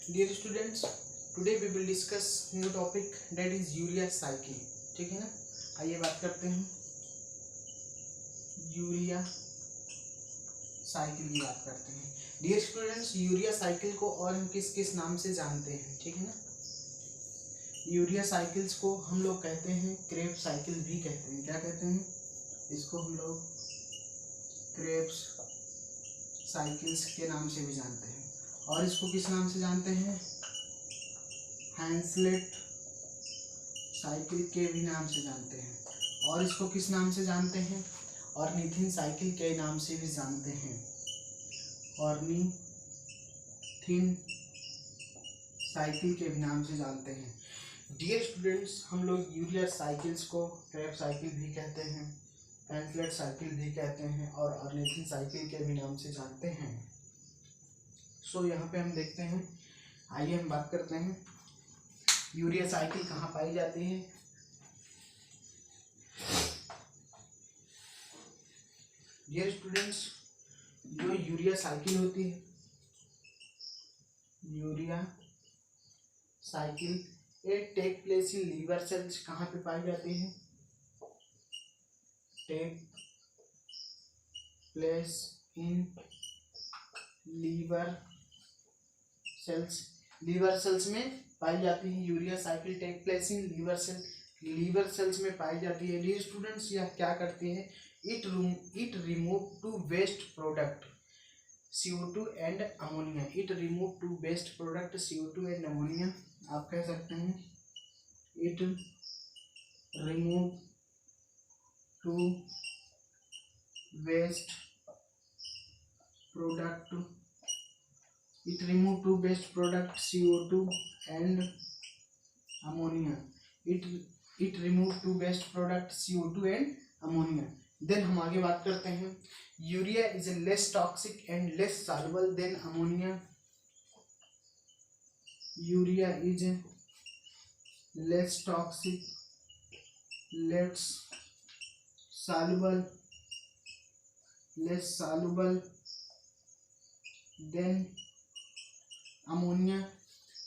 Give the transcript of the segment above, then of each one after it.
Dear students, today we will discuss new topic that is urea cycle. ठीक है ना, आइए बात करते हैं यूरिया साइकिल की बात करते हैं। डियर स्टूडेंट्स, यूरिया साइकिल को और हम किस किस नाम से जानते हैं? ठीक है ना, यूरिया साइकिल्स को हम लोग कहते हैं क्रेब्स साइकिल भी कहते हैं। क्या कहते हैं इसको? हम लोग क्रेब्स साइकिल्स के नाम से भी जानते हैं। और इसको किस नाम से जानते हैं? हैंसलेट साइकिल के भी नाम से जानते हैं। और इसको किस नाम से जानते हैं? ऑर्निथिन साइकिल के नाम से भी जानते हैं। ऑर्निथिन साइकिल के भी नाम से जानते हैं। डियर स्टूडेंट्स, हम लोग यूरिया साइकिल्स को क्रेब साइकिल भी कहते हैं, हैंसलेट साइकिल भी कहते हैं और ऑर्निथिन साइकिल के भी नाम से जानते हैं। सो यहाँ पे हम देखते हैं, आइए हम बात करते हैं यूरिया साइकिल कहाँ पाई जाती है। डियर स्टूडेंट्स, जो यूरिया साइकिल होती है, urea cycle it take place in liver cells. कहाँ पे पाई जाती है? Take place in liver cells. Liver cells में पाई जाती है। Urea cycle take place in liver cell, liver cells में पाई जाती है। डियर स्टूडेंट्स, यह क्या करती है? It remove to waste product CO2 and ammonia. It remove to waste product CO2 and ammonia. आप कह सकते हैं it remove to waste product, it remove two waste product CO2 and ammonia. it remove two waste product CO2 and ammonia. Then हम आगे बात करते हैं, यूरिया is less toxic and less soluble than ammonia. Urea is less toxic, less soluble than ammonia.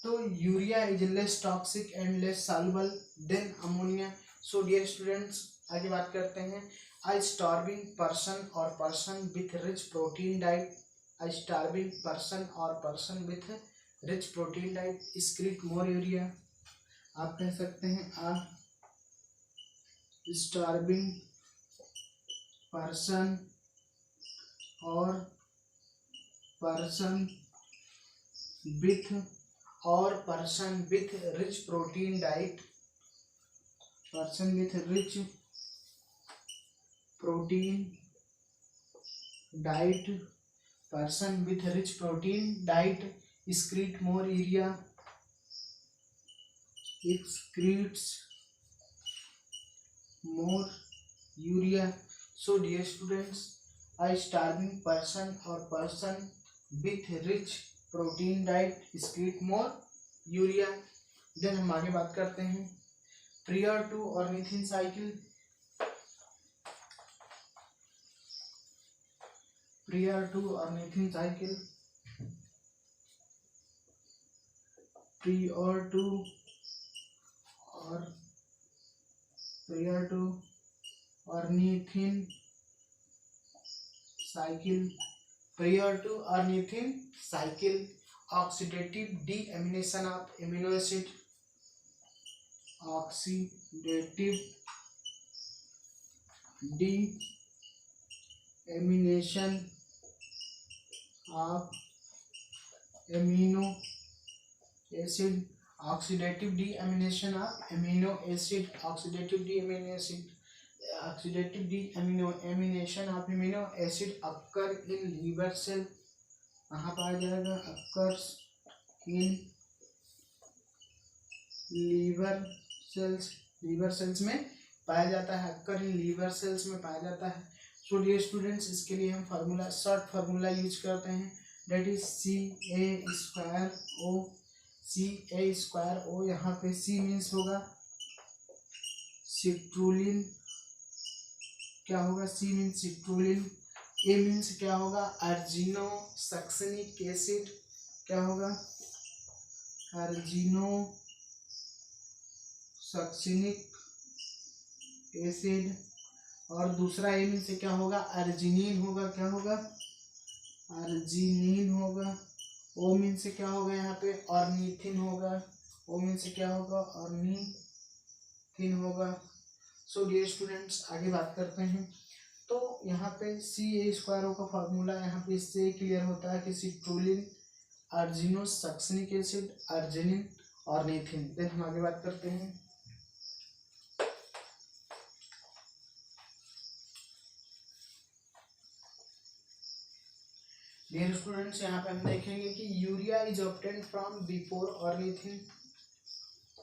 तो urea is less toxic and less soluble than ammonia. So dear students, आगे बात करते हैं, अ स्टार्विंग पर्सन और person with rich protein diet, a starving person और person with rich protein diet excrete more urea. आप कह सकते हैं अ स्टार्विंग पर्सन और person with rich protein diet, person with rich protein diet, person with rich protein diet excrete more urea, excretes more urea. So dear students, a starving person or person with rich protein diet excrete more urea. Then हम आगे बात करते हैं, prior to ornithine cycle, prior to ornithine cycle, prior to ornithine cycle, prior to ornithine cycle, oxidative deamination of amino acid, oxidative deamination of amino acid, oxidative deamination of amino acid, oxidative deamination of amino acid occur in liver cell। कहाँ पाया जाएगा? occurs in liver cells, liver cells में पाया जाता है, occur in liver cells में पाया जाता है। सो डियर स्टूडेंट्स, इसके लिए हम फार्मूला, शॉर्ट फार्मूला यूज करते हैं, डेट इज CA²O। यहाँ पे C मीन्स होगा सिट्रुलिन। क्या होगा? C means citrulline. A means क्या होगा? अर्जिनो सक्सिनिक एसिड। क्या होगा? अर्जिनो सक्सिनिक एसिड, और दूसरा ए मीन से क्या होगा, अर्जिनिन होगा, क्या होगा, अर्जिनिन होगा। ओ मीन से क्या होगा यहाँ पे, ऑर्निथिन होगा, ओ मीन से क्या होगा, ऑर्निथिन होगा। सो डियर स्टूडेंट्स आगे बात करते हैं। तो यहाँ पे CA² का फॉर्मूला यहाँ पे इससे क्लियर होता है कि citrulline, argino succinic acid, arginine, ornithine. Then हम आगे बात करते हैं। डियर स्टूडेंट्स यहाँ पे हम देखेंगे कि urea is obtained from before ornithine.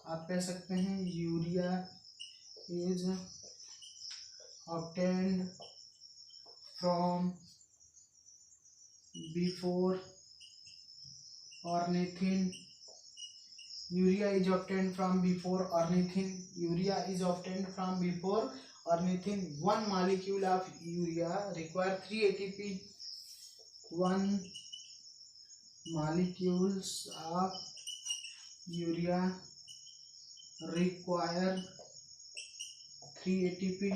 आप कह सकते हैं urea is obtained from before ornithine. Urea is obtained from before ornithine. Urea is obtained from before ornithine. 1 molecule of urea require 3 ATP. 1 molecules of urea require 3 ATP.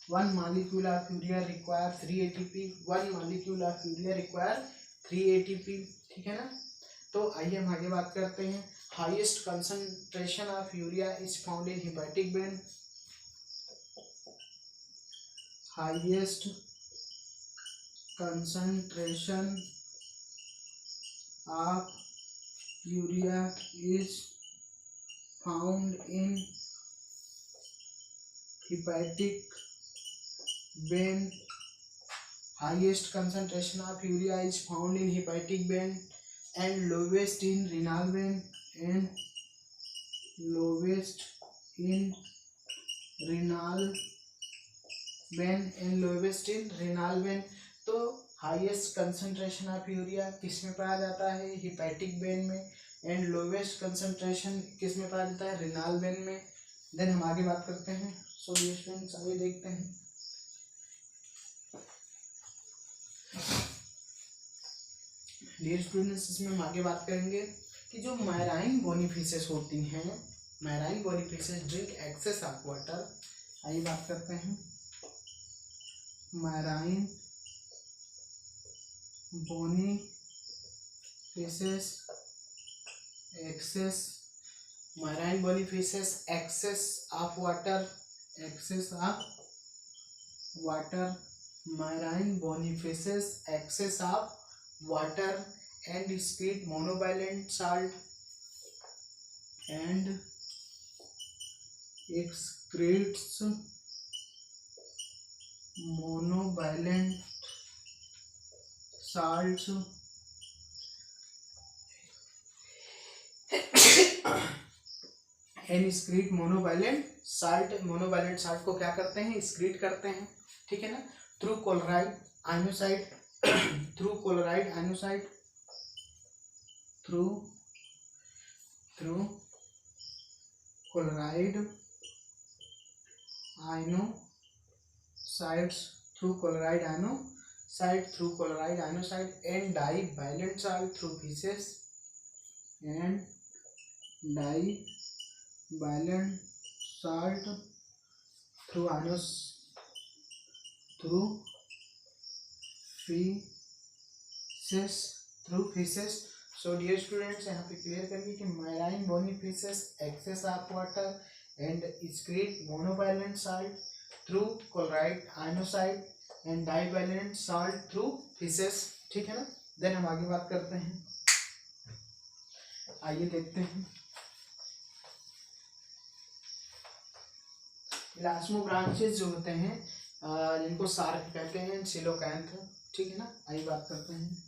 1 molecule of urea require 3 ATP. 1 molecule of urea require 3 ATP. ठीक है ना। तो आइए हम आगे बात करते हैं। Highest concentration of urea is found in hepatic when. Highest concentration of urea is found in hepatic vein. Highest concentration of urea is found in hepatic vein and lowest in renal vein and lowest in renal vein and lowest in renal vein। तो highest concentration of urea किस में पाया जाता है, hepatic vein में, and lowest concentration किस में पाया जाता है, रिनाल वेन में। देन हम आगे बात करते हैं। सो डियर स्टूडेंट्स आगे देखते हैं। डियर स्टूडेंट्स इसमें हम आगे बात करेंगे कि जो मैराइन बोनीफिशेस होती हैं, marine bony fishes drink excess of water. आइए बात करते हैं। Marine bony fishes excess, marine bony fishes excess of water, excess of water, marine bony fishes excess of water and excrete monovalent salt and excretes monovalent salts and excrete monovalent salt। monovalent salt को क्या करते हैं, excrete करते हैं, ठीक है ना, through chloride ionoside through chloride ionoside through chloride iosides, through chloride ionoside, through chloride ionoside and divalent salt through feces and divalent salt through feces। So dear students यहाँ पे क्लियर करिए कि marine bony fishes excess of water and excrete monovalent salt through chloride ionoside and divalent salt through feces, ठीक है ना। Then हम आगे बात करते हैं। आइए देखते हैं। इलास्मो ब्रांचेस जो होते हैं जिनको सार्क कहते हैं, सिलोकैंथ, ठीक है ना। आइए बात करते हैं।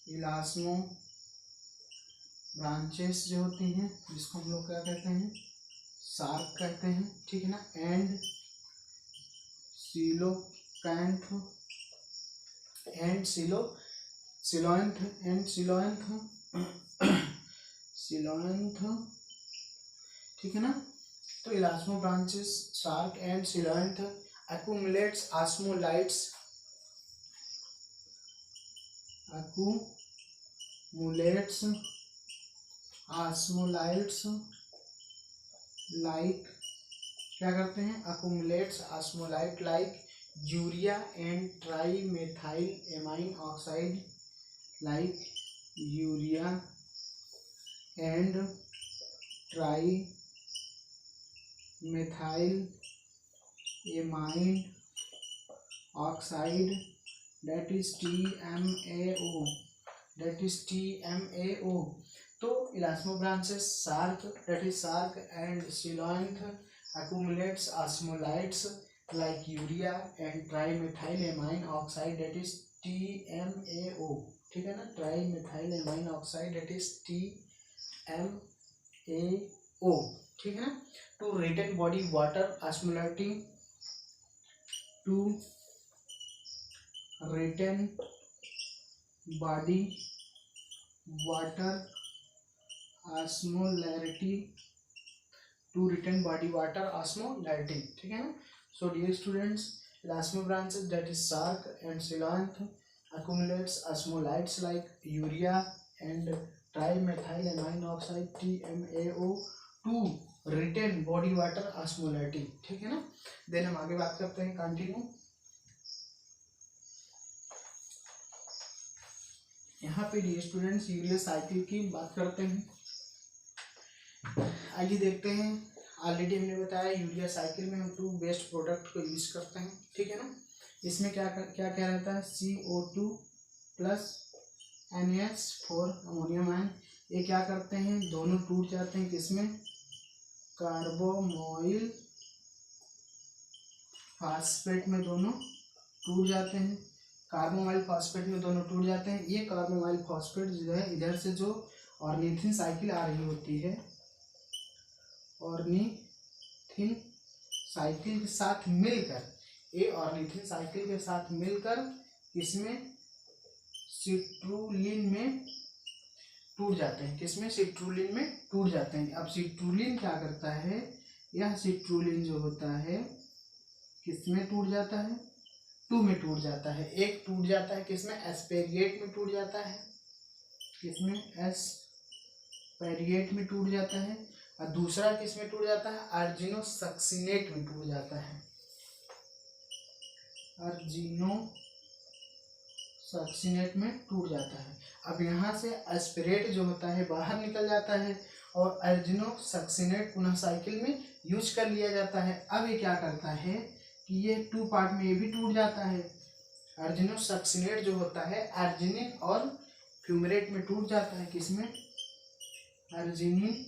इलास्मो ब्रांचेस जो होती हैं जिसको हम लोग क्या कहते हैं, सार्क कहते हैं, ठीक है ना, and coelacanth and coelacanth and coelacanth, ठीक है ना। तो elasmobranchs, shark and coelacanth accumulates osmolytes मुलेट्स ऑस्मोलाइट्स लाइक क्या करते हैं, accumulates osmolyte like urea and trimethylamine oxide like urea and trimethylamine oxide that is TMAO. तो elasmobranchs shark that is sark and coelacanth accumulates osmolytes like urea and trimethylamine oxide that is TMAO. ठीक है ना, trimethylamine oxide that is TMAO. ठीक है ना. To retain body water osmolality, to retain body water osmolarity, to retain body water osmolarity. ठीक है ना. So dear students, elasmo branches that is sark and coelacanth accumulates osmolytes like urea and trimethylamine oxide TMAO to retain body water osmolarity. ठीक है ना. Then हम आगे बात करते हैं, कंटिन्यू. यहाँ पे डियर स्टूडेंट्स यूरिया साइकिल की बात करते हैं. आइए देखते हैं. ऑलरेडी हमने बताया यूरिया साइकिल में हम 2 बेस्ट प्रोडक्ट को यूज करते हैं. ठीक है ना. इसमें क्या क्या क्या रहता है, CO2 plus NH4 ammonium ion. ये क्या करते हैं, दोनों टूट जाते हैं किसमें, कार्बोमोइल फास्फेट में दोनों टूट जाते हैं. कार्बोमाइल फास्फेट में दोनों टूट जाते हैं. ये कार्बोमाइल फास्फेट जो है इधर से जो ऑर्निथिन साइकिल आ रही होती है, ऑर्निथिन साइकिल के साथ मिलकर, ये ऑर्निथिन साइकिल के साथ मिलकर किसमें, सिट्रुलिन में टूट जाते हैं. किसमें, सिट्रुलिन में टूट जाते हैं. अब सिट्रुलिन क्या करता है, यह सिट्रुलिन जो होता है किसमें टूट जाता है, 2 में टूट जाता है. एक टूट जाता है किसमें, एस्पेरिएट में टूट जाता है. किसमें, एस्पेरिएट में टूट जाता है. और दूसरा किसमें टूट जाता है, अर्जिनोसक्सिनेट में टूट जाता है. अर्जिनोसक्सिनेट में टूट जाता है. अब यहाँ से एस्पिरेट जो होता है बाहर निकल जाता है और अर्जिनोसक्सिनेट पुनः साइकिल में यूज कर लिया जाता है. अब ये क्या करता है कि ये 2 पार्ट में ये भी टूट जाता है. अर्जिनोसक्सिनेट जो होता है अर्जिनिन और फ्यूमरेट में टूट जाता है. किसमें, अर्जिनिन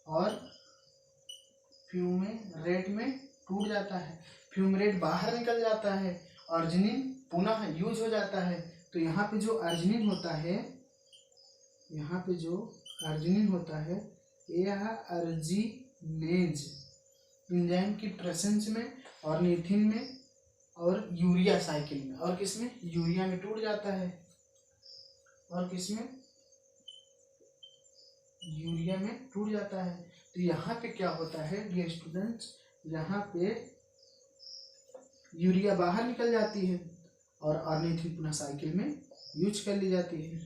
और फ्यूमरेट में टूट जाता है. फ्यूमरेट बाहर निकल जाता है, अर्जिनिन पुनः यूज हो जाता है. तो यहाँ पे जो अर्जिनिन होता है, यहाँ पे जो अर्जिनिन होता है यह अर्जिनेज एंजाइम की प्रेजेंस में ऑर्निथिन में और यूरिया साइकिल में और किसमें, यूरिया में टूट जाता है. और किसमें, यूरिया में टूट जाता है. तो यहाँ पे क्या होता है डियर स्टूडेंट्स, यहाँ पे यूरिया बाहर निकल जाती है और ऑर्निथिन पुनः साइकिल में यूज कर ली जाती है.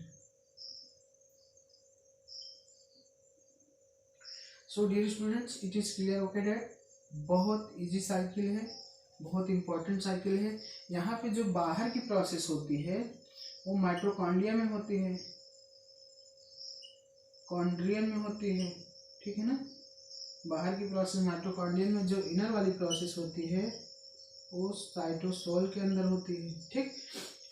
So dear students, it is clear okay that. बहुत इजी साइकिल है, बहुत इंपॉर्टेंट साइकिल है. यहाँ पे जो बाहर की प्रोसेस होती है वो माइटोकॉन्ड्रिया में होती है, कॉन्ड्रियन में होती है. ठीक है ना. बाहर की प्रोसेस माइटोकॉन्ड्रियन में, जो इनर वाली प्रोसेस होती है वो साइटोसोल के अंदर होती है. ठीक.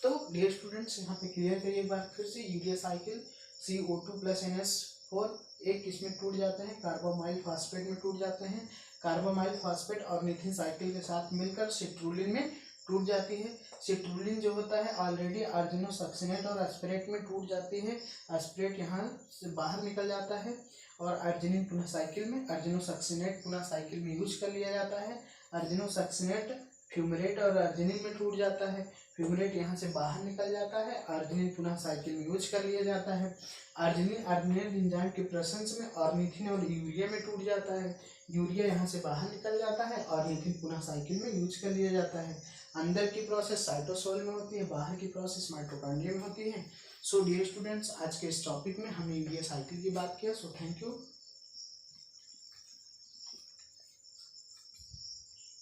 तो डियर स्टूडेंट्स यहाँ पे क्लियर करिए एक बार फिर से. Urea cycle CO2 plus NH4 एक किसमें टूट जाते हैं, कार्बोमाइल फास्फेट में टूट जाते हैं. कार्बोमाइल फास्फेट ऑर्निथिन साइकिल के साथ मिलकर सिट्रुलिन में टूट जाती है. सिट्रुलिन जो होता है ऑलरेडी अर्जिनोसक्सिनेट और एस्पिरेट में टूट जाती है. एस्पिरेट यहाँ से बाहर निकल जाता है और अर्जिनिन पुनः साइकिल में, अर्जिनोसक्सिनेट पुनः साइकिल में यूज कर लिया जाता है. अर्जिनोसक्सिनेट फ्यूमरेट और अर्जिनिन में टूट जाता है. फ्यूमरेट यहाँ से बाहर निकल जाता है, अर्जिनिन पुनः साइकिल में यूज कर लिया जाता है. अर्जिनिन अर्जिनेज एंजाइम के प्रेजेंस में ऑर्निथिन और यूरिया में टूट जाता है. यूरिया यहाँ से बाहर निकल जाता है, ऑर्निथिन पुनः साइकिल में यूज कर लिया जाता है. अंदर की प्रोसेस साइटोसोल में होती है, बाहर की प्रोसेस माइटोकॉन्ड्रिया में होती है। सो डियर स्टूडेंट्स, आज के इस टॉपिक में हमने यूरिया साइकिल की बात किया। So thank you.